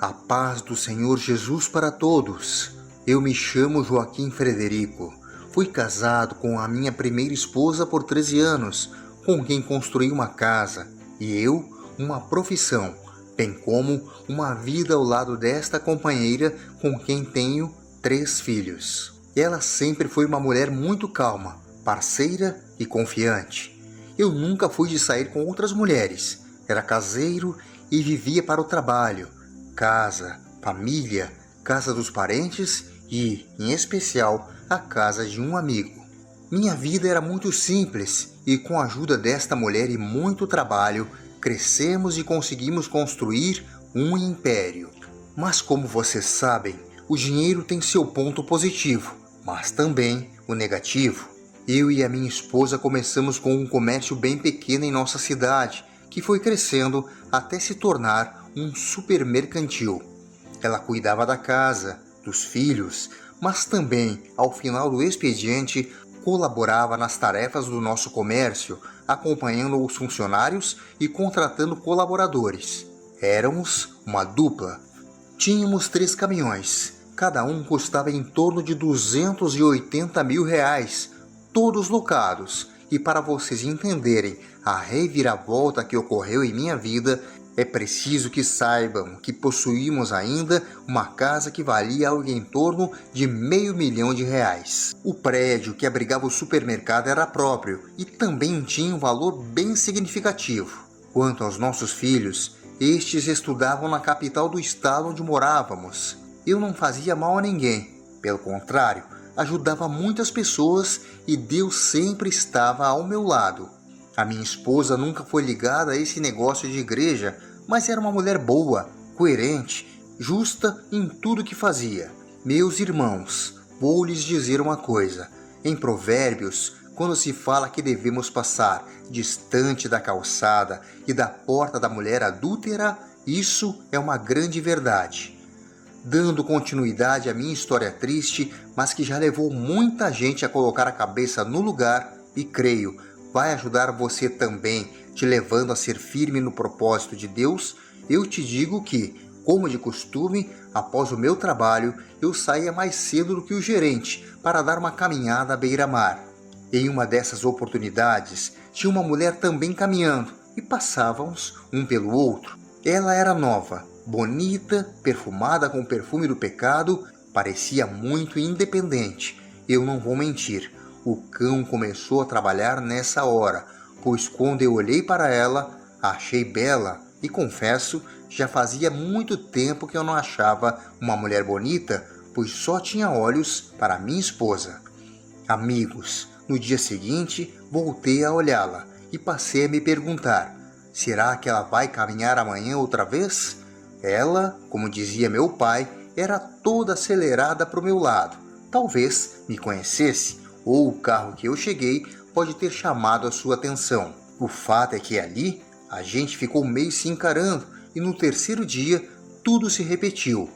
A paz do Senhor Jesus para todos. Eu me chamo Joaquim Frederico. Fui casado com a minha primeira esposa por 13 anos, com quem construí uma casa, e eu uma profissão, bem como uma vida ao lado desta companheira com quem tenho 3 filhos. Ela sempre foi uma mulher muito calma, parceira e confiante. Eu nunca fui de sair com outras mulheres. Era caseiro e vivia para o trabalho. Casa, família, casa dos parentes e, em especial, a casa de um amigo. Minha vida era muito simples e, com a ajuda desta mulher e muito trabalho, crescemos e conseguimos construir um império. Mas, como vocês sabem, o dinheiro tem seu ponto positivo, mas também o negativo. Eu e a minha esposa começamos com um comércio bem pequeno em nossa cidade, que foi crescendo até se tornar um supermercantil. Ela cuidava da casa, dos filhos, mas também, ao final do expediente, colaborava nas tarefas do nosso comércio, acompanhando os funcionários e contratando colaboradores. Éramos uma dupla. Tínhamos 3 caminhões, cada um custava em torno de R$280 mil, todos locados. E para vocês entenderem a reviravolta que ocorreu em minha vida, é preciso que saibam que possuímos ainda uma casa que valia algo em torno de R$500 mil. O prédio que abrigava o supermercado era próprio e também tinha um valor bem significativo. Quanto aos nossos filhos, estes estudavam na capital do estado onde morávamos. Eu não fazia mal a ninguém, pelo contrário, ajudava muitas pessoas e Deus sempre estava ao meu lado. A minha esposa nunca foi ligada a esse negócio de igreja, mas era uma mulher boa, coerente, justa em tudo que fazia. Meus irmãos, vou lhes dizer uma coisa. Em Provérbios, quando se fala que devemos passar distante da calçada e da porta da mulher adúltera, isso é uma grande verdade. Dando continuidade à minha história triste, mas que já levou muita gente a colocar a cabeça no lugar, e creio, vai ajudar você também, te levando a ser firme no propósito de Deus, eu te digo que, como de costume, após o meu trabalho, eu saía mais cedo do que o gerente para dar uma caminhada à beira-mar. Em uma dessas oportunidades, tinha uma mulher também caminhando e passávamos um pelo outro. Ela era nova, bonita, perfumada com o perfume do pecado, parecia muito independente. Eu não vou mentir, o cão começou a trabalhar nessa hora, pois quando eu olhei para ela, a achei bela e confesso, já fazia muito tempo que eu não achava uma mulher bonita, pois só tinha olhos para minha esposa. Amigos, no dia seguinte voltei a olhá-la e passei a me perguntar, será que ela vai caminhar amanhã outra vez? Ela, como dizia meu pai, era toda acelerada para o meu lado. Talvez me conhecesse, ou o carro que eu cheguei pode ter chamado a sua atenção. O fato é que ali a gente ficou meio se encarando e no terceiro dia tudo se repetiu.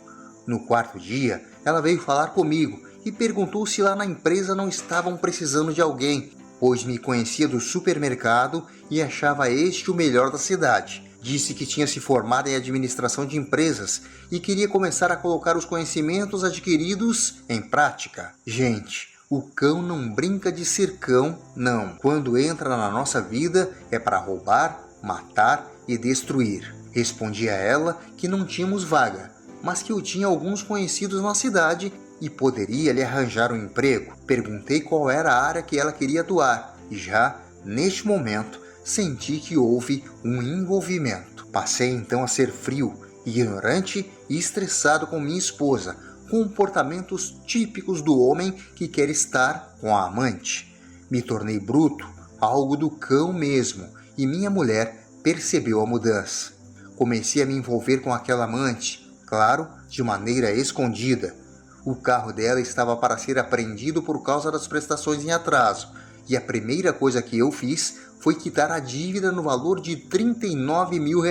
No 4º dia ela veio falar comigo e perguntou se lá na empresa não estavam precisando de alguém, pois me conhecia do supermercado e achava este o melhor da cidade. Disse que tinha se formado em administração de empresas e queria começar a colocar os conhecimentos adquiridos em prática. Gente, o cão não brinca de ser cão, não. Quando entra na nossa vida é para roubar, matar e destruir. Respondi a ela que não tínhamos vaga, mas que eu tinha alguns conhecidos na cidade e poderia lhe arranjar um emprego. Perguntei qual era a área que ela queria atuar e já, neste momento, senti que houve um envolvimento. Passei então a ser frio, ignorante e estressado com minha esposa, comportamentos típicos do homem que quer estar com a amante. Me tornei bruto, algo do cão mesmo, e minha mulher percebeu a mudança. Comecei a me envolver com aquela amante, claro, de maneira escondida. O carro dela estava para ser apreendido por causa das prestações em atraso, e a primeira coisa que eu fiz foi quitar a dívida no valor de R$39 mil.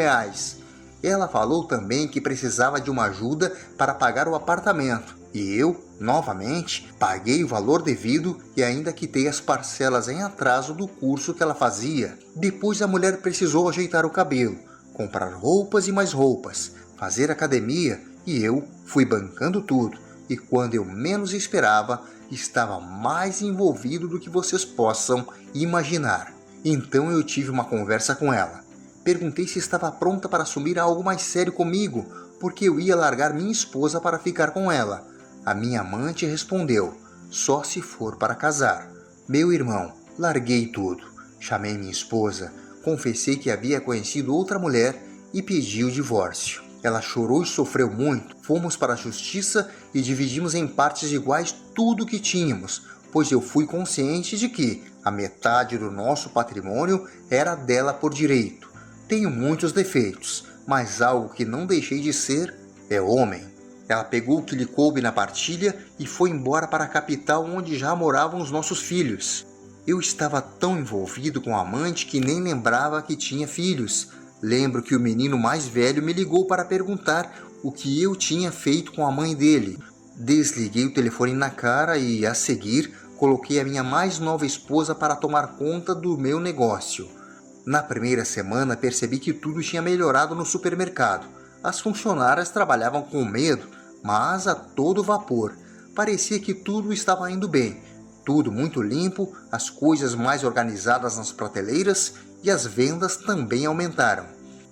Ela falou também que precisava de uma ajuda para pagar o apartamento, e eu, novamente, paguei o valor devido e ainda quitei as parcelas em atraso do curso que ela fazia. Depois a mulher precisou ajeitar o cabelo, comprar roupas e mais roupas, fazer academia e eu fui bancando tudo. E quando eu menos esperava, estava mais envolvido do que vocês possam imaginar. Então eu tive uma conversa com ela. Perguntei se estava pronta para assumir algo mais sério comigo, porque eu ia largar minha esposa para ficar com ela. A minha amante respondeu: só se for para casar. Meu irmão, larguei tudo. Chamei minha esposa, confessei que havia conhecido outra mulher e pedi o divórcio. Ela chorou e sofreu muito. Fomos para a justiça e dividimos em partes iguais tudo o que tínhamos, pois eu fui consciente de que a metade do nosso patrimônio era dela por direito. Tenho muitos defeitos, mas algo que não deixei de ser é homem. Ela pegou o que lhe coube na partilha e foi embora para a capital onde já moravam os nossos filhos. Eu estava tão envolvido com a amante que nem lembrava que tinha filhos. Lembro que o menino mais velho me ligou para perguntar o que eu tinha feito com a mãe dele. Desliguei o telefone na cara e, a seguir, coloquei a minha mais nova esposa para tomar conta do meu negócio. Na primeira semana percebi que tudo tinha melhorado no supermercado. As funcionárias trabalhavam com medo, mas a todo vapor. Parecia que tudo estava indo bem. Tudo muito limpo, as coisas mais organizadas nas prateleiras e as vendas também aumentaram.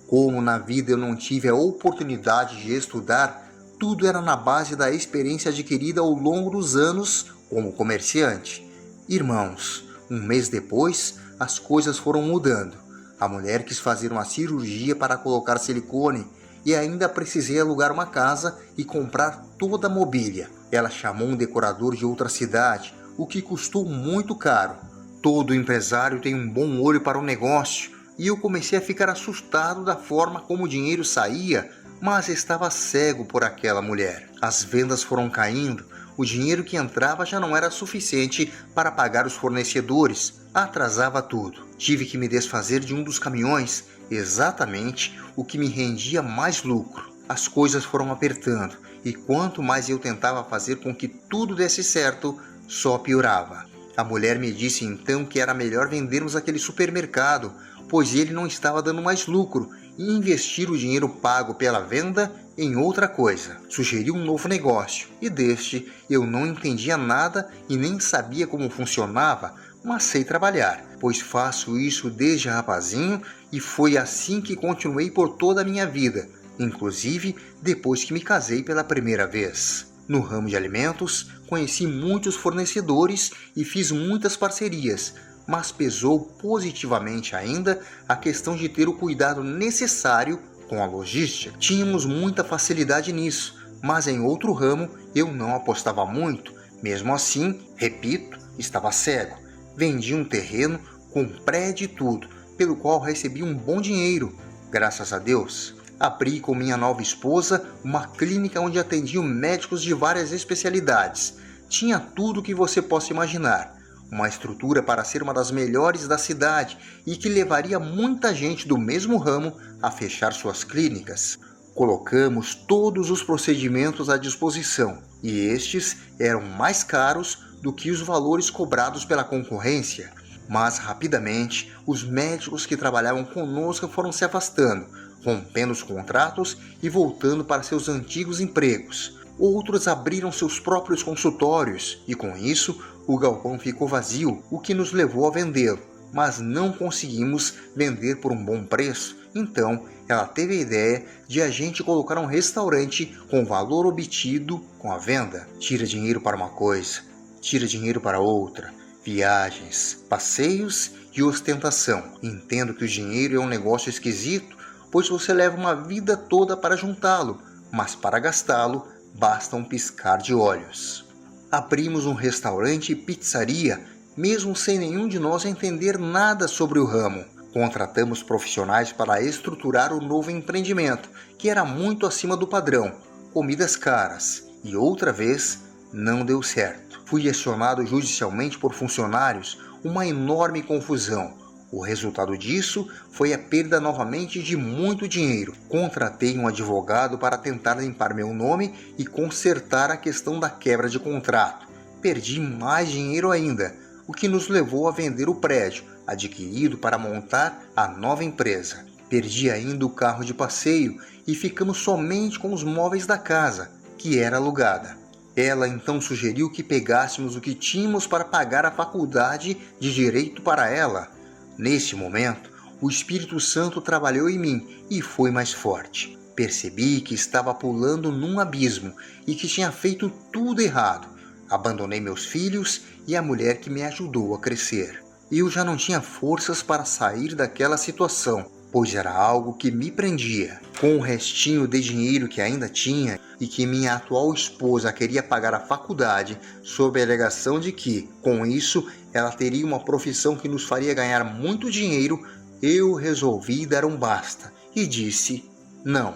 Como na vida eu não tive a oportunidade de estudar, tudo era na base da experiência adquirida ao longo dos anos como comerciante. Irmãos, um mês depois, as coisas foram mudando. A mulher quis fazer uma cirurgia para colocar silicone e ainda precisei alugar uma casa e comprar toda a mobília. Ela chamou um decorador de outra cidade, o que custou muito caro. Todo empresário tem um bom olho para o negócio e eu comecei a ficar assustado da forma como o dinheiro saía, mas estava cego por aquela mulher. As vendas foram caindo, o dinheiro que entrava já não era suficiente para pagar os fornecedores, atrasava tudo. Tive que me desfazer de um dos caminhões, exatamente o que me rendia mais lucro. As coisas foram apertando e quanto mais eu tentava fazer com que tudo desse certo, só piorava. A mulher me disse então que era melhor vendermos aquele supermercado, pois ele não estava dando mais lucro, e investir o dinheiro pago pela venda em outra coisa. Sugeriu um novo negócio, e deste eu não entendia nada e nem sabia como funcionava, mas sei trabalhar, pois faço isso desde rapazinho e foi assim que continuei por toda a minha vida, inclusive depois que me casei pela primeira vez. No ramo de alimentos, conheci muitos fornecedores e fiz muitas parcerias, mas pesou positivamente ainda a questão de ter o cuidado necessário com a logística. Tínhamos muita facilidade nisso, mas em outro ramo eu não apostava muito. Mesmo assim, repito, estava cego. Vendi um terreno com prédio e tudo, pelo qual recebi um bom dinheiro, graças a Deus. Abri com minha nova esposa uma clínica onde atendiam médicos de várias especialidades. Tinha tudo o que você possa imaginar. Uma estrutura para ser uma das melhores da cidade e que levaria muita gente do mesmo ramo a fechar suas clínicas. Colocamos todos os procedimentos à disposição e estes eram mais caros do que os valores cobrados pela concorrência. Mas rapidamente os médicos que trabalhavam conosco foram se afastando, rompendo os contratos e voltando para seus antigos empregos. Outros abriram seus próprios consultórios e com isso o galpão ficou vazio, o que nos levou a vendê-lo, mas não conseguimos vender por um bom preço. Então ela teve a ideia de a gente colocar um restaurante com o valor obtido com a venda. Tira dinheiro para uma coisa, tira dinheiro para outra. Viagens, passeios e ostentação. Entendo que o dinheiro é um negócio esquisito, pois você leva uma vida toda para juntá-lo, mas para gastá-lo basta um piscar de olhos. Abrimos um restaurante e pizzaria, mesmo sem nenhum de nós entender nada sobre o ramo. Contratamos profissionais para estruturar o novo empreendimento, que era muito acima do padrão, comidas caras, e outra vez não deu certo. Fui acionado judicialmente por funcionários, uma enorme confusão. O resultado disso foi a perda novamente de muito dinheiro. Contratei um advogado para tentar limpar meu nome e consertar a questão da quebra de contrato. Perdi mais dinheiro ainda, o que nos levou a vender o prédio, adquirido para montar a nova empresa. Perdi ainda o carro de passeio e ficamos somente com os móveis da casa, que era alugada. Ela então sugeriu que pegássemos o que tínhamos para pagar a faculdade de Direito para ela. Nesse momento, o Espírito Santo trabalhou em mim e foi mais forte. Percebi que estava pulando num abismo e que tinha feito tudo errado. Abandonei meus filhos e a mulher que me ajudou a crescer. Eu já não tinha forças para sair daquela situação, pois era algo que me prendia. Com o restinho de dinheiro que ainda tinha e que minha atual esposa queria pagar a faculdade, sob a alegação de que, com isso, ela teria uma profissão que nos faria ganhar muito dinheiro, eu resolvi dar um basta e disse não.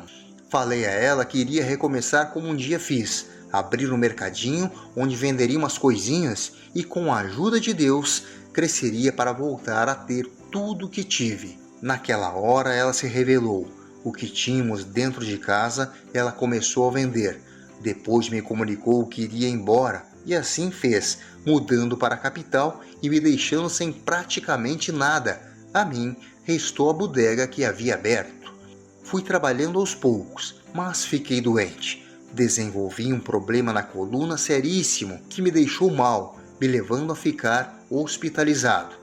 Falei a ela que iria recomeçar como um dia fiz, abrir um mercadinho onde venderia umas coisinhas e, com a ajuda de Deus, cresceria para voltar a ter tudo o que tive. Naquela hora ela se revelou. O que tínhamos dentro de casa ela começou a vender. Depois me comunicou que iria embora e assim fez, mudando para a capital e me deixando sem praticamente nada. A mim restou a bodega que havia aberto. Fui trabalhando aos poucos, mas fiquei doente. Desenvolvi um problema na coluna seríssimo que me deixou mal, me levando a ficar hospitalizado.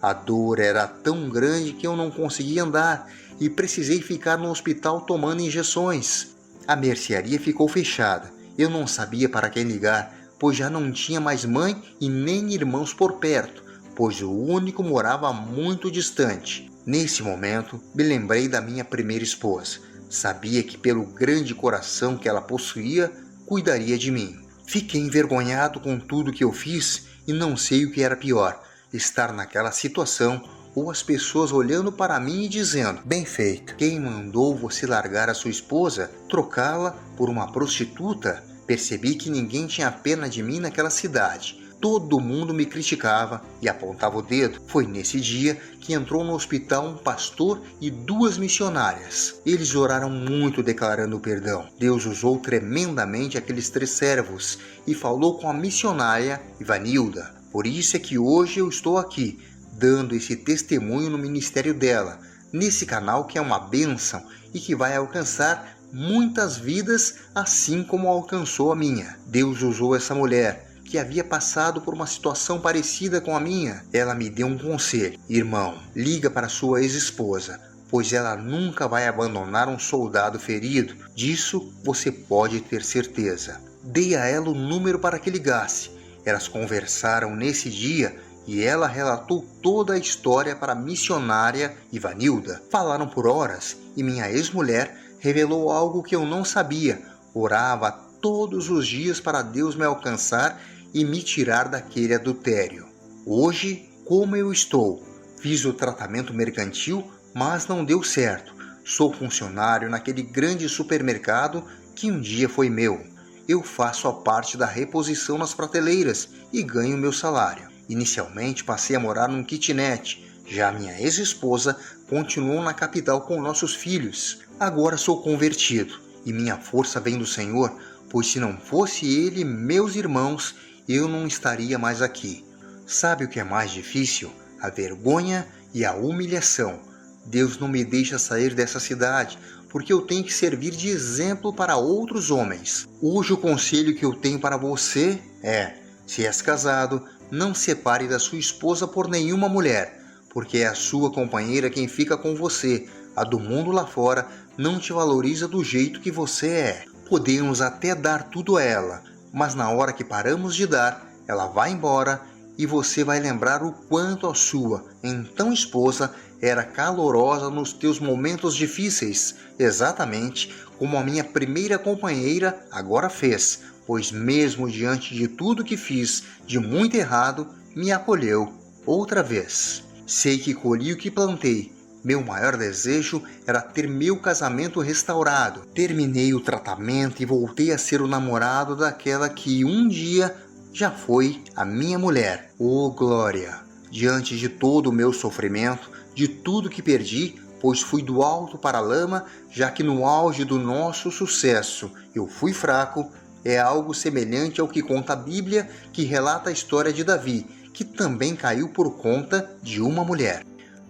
A dor era tão grande que eu não conseguia andar e precisei ficar no hospital tomando injeções. A mercearia ficou fechada. Eu não sabia para quem ligar, pois já não tinha mais mãe e nem irmãos por perto, pois o único morava muito distante. Nesse momento, me lembrei da minha primeira esposa. Sabia que pelo grande coração que ela possuía, cuidaria de mim. Fiquei envergonhado com tudo que eu fiz e não sei o que era pior, estar naquela situação ou as pessoas olhando para mim e dizendo: bem feito, quem mandou você largar a sua esposa, trocá-la por uma prostituta? Percebi que ninguém tinha pena de mim naquela cidade. Todo mundo me criticava e apontava o dedo. Foi nesse dia que entrou no hospital um pastor e 2 missionárias. Eles oraram muito declarando o perdão. Deus usou tremendamente aqueles 3 servos e falou com a missionária Ivanilda. Por isso é que hoje eu estou aqui, dando esse testemunho no ministério dela, nesse canal que é uma bênção e que vai alcançar muitas vidas, assim como alcançou a minha. Deus usou essa mulher que havia passado por uma situação parecida com a minha. Ela me deu um conselho: irmão, liga para sua ex-esposa, pois ela nunca vai abandonar um soldado ferido. Disso você pode ter certeza. Dei a ela o número para que ligasse. Elas conversaram nesse dia e ela relatou toda a história para a missionária Ivanilda. Falaram por horas e minha ex-mulher revelou algo que eu não sabia. Orava todos os dias para Deus me alcançar e me tirar daquele adultério. Hoje, como eu estou? Fiz o tratamento mercantil, mas não deu certo. Sou funcionário naquele grande supermercado que um dia foi meu. Eu faço a parte da reposição nas prateleiras e ganho meu salário. Inicialmente passei a morar num kitnet. Já minha ex-esposa continuou na capital com nossos filhos. Agora sou convertido e minha força vem do Senhor, pois se não fosse Ele e meus irmãos, eu não estaria mais aqui. Sabe o que é mais difícil? A vergonha e a humilhação. Deus não me deixa sair dessa cidade, porque eu tenho que servir de exemplo para outros homens. Hoje o conselho que eu tenho para você é: se és casado, não separe da sua esposa por nenhuma mulher, porque é a sua companheira quem fica com você. A do mundo lá fora não te valoriza do jeito que você é. Podemos até dar tudo a ela, mas na hora que paramos de dar, ela vai embora e você vai lembrar o quanto a sua, então esposa, era calorosa nos teus momentos difíceis, exatamente como a minha primeira companheira agora fez, pois mesmo diante de tudo que fiz de muito errado, me acolheu outra vez. Sei que colhi o que plantei. Meu maior desejo era ter meu casamento restaurado. Terminei o tratamento e voltei a ser o namorado daquela que um dia já foi a minha mulher. Oh, glória! Diante de todo o meu sofrimento, de tudo que perdi, pois fui do alto para a lama, já que no auge do nosso sucesso eu fui fraco, é algo semelhante ao que conta a Bíblia, que relata a história de Davi, que também caiu por conta de uma mulher.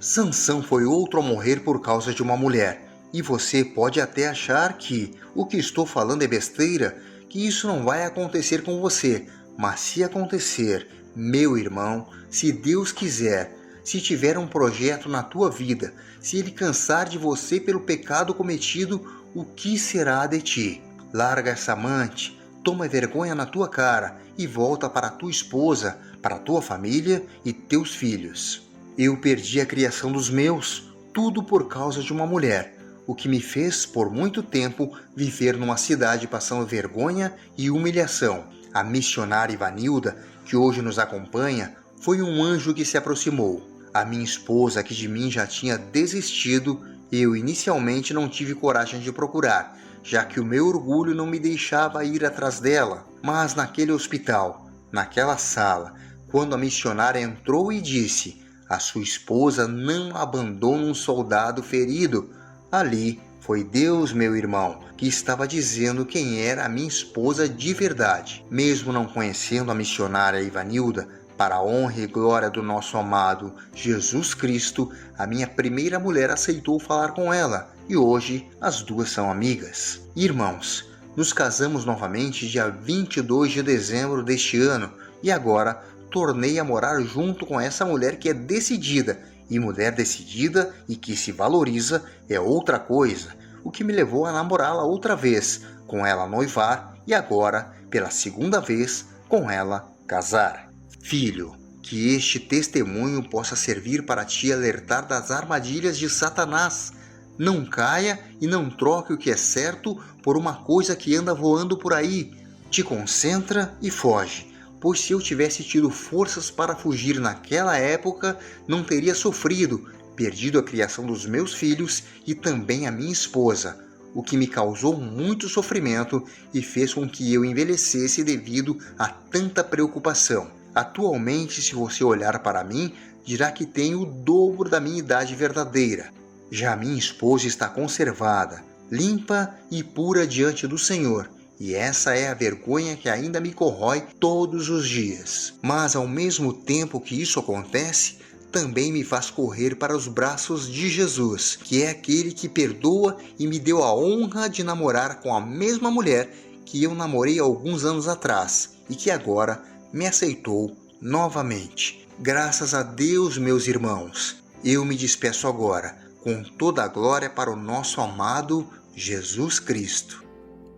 Sansão foi outro a morrer por causa de uma mulher. E você pode até achar que o que estou falando é besteira, que isso não vai acontecer com você. Mas se acontecer, meu irmão, se Deus quiser, se tiver um projeto na tua vida, se Ele cansar de você pelo pecado cometido, o que será de ti? Larga essa amante, toma vergonha na tua cara e volta para a tua esposa, para a tua família e teus filhos. Eu perdi a criação dos meus, tudo por causa de uma mulher, o que me fez, por muito tempo, viver numa cidade passando vergonha e humilhação. A missionária Ivanilda, que hoje nos acompanha, foi um anjo que se aproximou. A minha esposa, que de mim já tinha desistido, eu inicialmente não tive coragem de procurar, já que o meu orgulho não me deixava ir atrás dela. Mas naquele hospital, naquela sala, quando a missionária entrou e disse: "A sua esposa não abandona um soldado ferido", ali foi Deus, meu irmão, que estava dizendo quem era a minha esposa de verdade. Mesmo não conhecendo a missionária Ivanilda, para a honra e glória do nosso amado Jesus Cristo, a minha primeira mulher aceitou falar com ela e hoje as duas são amigas. Irmãos, nos casamos novamente dia 22 de dezembro deste ano e agora tornei a morar junto com essa mulher que é decidida. E mulher decidida e que se valoriza é outra coisa, o que me levou a namorá-la outra vez, com ela noivar e agora, pela segunda vez, com ela casar. Filho, que este testemunho possa servir para te alertar das armadilhas de Satanás. Não caia e não troque o que é certo por uma coisa que anda voando por aí. Te concentra e foge. Pois se eu tivesse tido forças para fugir naquela época, não teria sofrido, perdido a criação dos meus filhos e também a minha esposa, o que me causou muito sofrimento e fez com que eu envelhecesse devido a tanta preocupação. Atualmente, se você olhar para mim, dirá que tenho o dobro da minha idade verdadeira. Já minha esposa está conservada, limpa e pura diante do Senhor. E essa é a vergonha que ainda me corrói todos os dias. Mas ao mesmo tempo que isso acontece, também me faz correr para os braços de Jesus, que é aquele que perdoa e me deu a honra de namorar com a mesma mulher que eu namorei alguns anos atrás e que agora me aceitou novamente. Graças a Deus, meus irmãos, eu me despeço agora, com toda a glória para o nosso amado Jesus Cristo.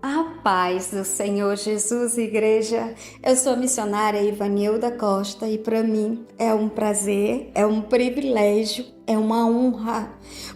A paz do Senhor Jesus, igreja. Eu sou a missionária Ivanilda Costa e para mim é um prazer, é um privilégio, é uma honra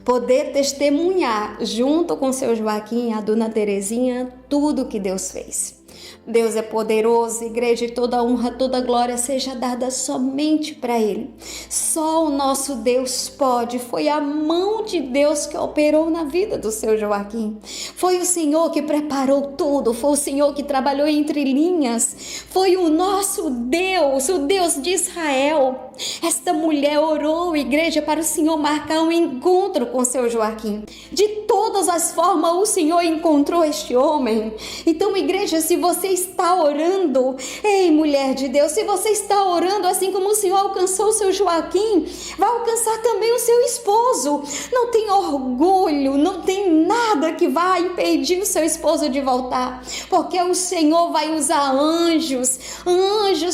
poder testemunhar junto com o seu Joaquim e a dona Terezinha tudo que Deus fez. Deus é poderoso, igreja, e toda honra, toda glória seja dada somente para Ele. Só o nosso Deus pode. Foi a mão de Deus que operou na vida do seu Joaquim. Foi o Senhor que preparou tudo. Foi o Senhor que trabalhou entre linhas. Foi o nosso Deus, o Deus de Israel. Esta mulher orou, igreja, para o Senhor marcar um encontro com seu Joaquim. De todas as formas, o Senhor encontrou este homem. Então, igreja, se você está orando, ei, mulher de Deus, se você está orando assim como o Senhor alcançou o seu Joaquim, vai alcançar também o seu esposo. Não tem orgulho, não tem nada que vá impedir o seu esposo de voltar, porque o Senhor vai usar anjos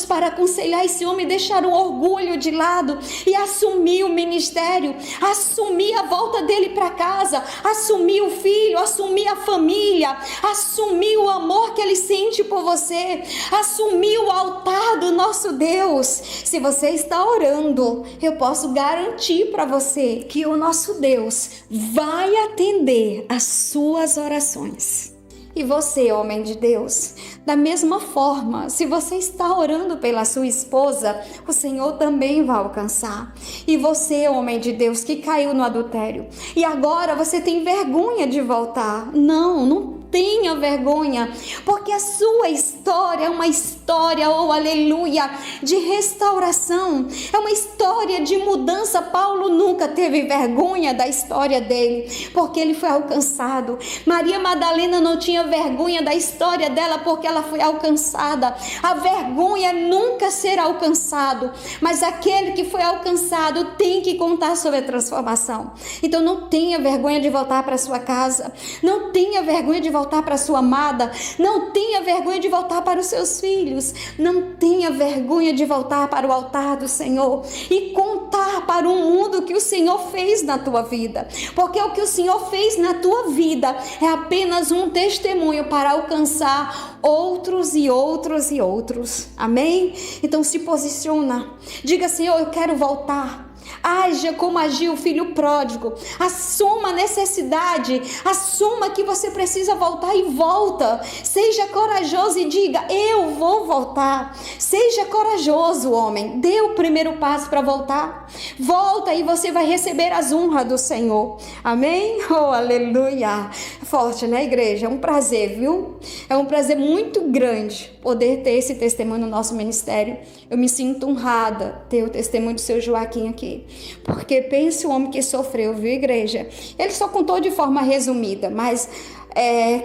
para aconselhar esse homem, deixar o orgulho de lado e assumir o ministério, assumir a volta dele para casa, assumir o filho, assumir a família, assumir o amor que ele sente por você, assumir o altar do nosso Deus. Se você está orando, eu posso garantir para você que o nosso Deus vai atender as suas orações. E você, homem de Deus, da mesma forma, se você está orando pela sua esposa, o Senhor também vai alcançar. E você, homem de Deus, que caiu no adultério, e agora você tem vergonha de voltar. Não tenha vergonha, porque a sua uma história, oh aleluia, de restauração, é uma história de mudança. Paulo nunca teve vergonha da história dele, porque ele foi alcançado. Maria Madalena não tinha vergonha da história dela, porque ela foi alcançada. A vergonha nunca será alcançado, mas aquele que foi alcançado tem que contar sobre a transformação. Então não tenha vergonha de voltar para sua casa, não tenha vergonha de voltar para sua amada, não tenha vergonha de voltar para os seus filhos, não tenha vergonha de voltar para o altar do Senhor e contar para o mundo o que o Senhor fez na tua vida, porque o que o Senhor fez na tua vida é apenas um testemunho para alcançar outros e outros e outros. Amém? Então se posiciona, diga: Senhor, eu quero voltar. Haja como agiu o filho pródigo. Assuma a necessidade, assuma que você precisa voltar e volta. Seja corajoso e diga: eu vou voltar. Seja corajoso, homem, dê o primeiro passo para voltar. Volta e você vai receber as honras do Senhor. Amém? Oh, aleluia. Forte, né, igreja? É um prazer, viu? É um prazer muito grande poder ter esse testemunho no nosso ministério. Eu me sinto honrada ter o testemunho do seu Joaquim aqui, porque pense o homem que sofreu, viu, igreja? Ele só contou de forma resumida, mas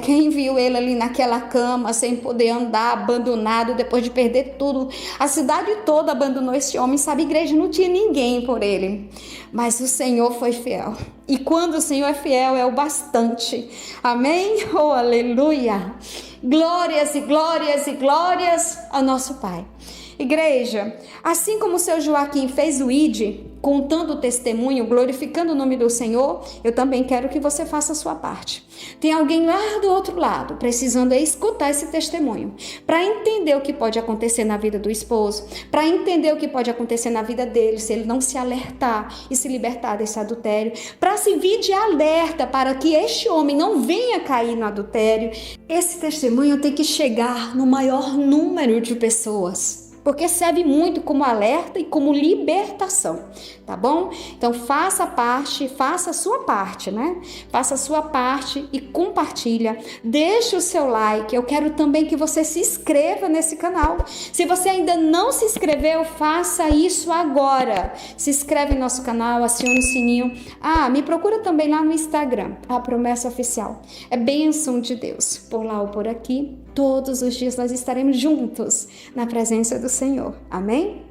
quem viu ele ali naquela cama, sem poder andar, abandonado, depois de perder tudo, a cidade toda abandonou esse homem, sabe, igreja? Não tinha ninguém por ele, mas o Senhor foi fiel, e quando o Senhor é fiel, é o bastante. Amém? Oh, aleluia! Glórias e glórias e glórias ao nosso Pai. Igreja, assim como o seu Joaquim fez o ID, contando o testemunho, glorificando o nome do Senhor, eu também quero que você faça a sua parte. Tem alguém lá do outro lado precisando escutar esse testemunho, para entender o que pode acontecer na vida do esposo, para entender o que pode acontecer na vida dele, se ele não se alertar e se libertar desse adultério, para servir de alerta para que este homem não venha cair no adultério. Esse testemunho tem que chegar no maior número de pessoas, porque serve muito como alerta e como libertação, tá bom? Então faça a sua parte, né? Faça a sua parte e compartilha, deixa o seu like. Eu quero também que você se inscreva nesse canal. Se você ainda não se inscreveu, faça isso agora. Se inscreve no nosso canal, aciona o sininho. Me procura também lá no Instagram, a Promessa Oficial. É bênção de Deus, por lá ou por aqui. Todos os dias nós estaremos juntos na presença do Senhor. Amém?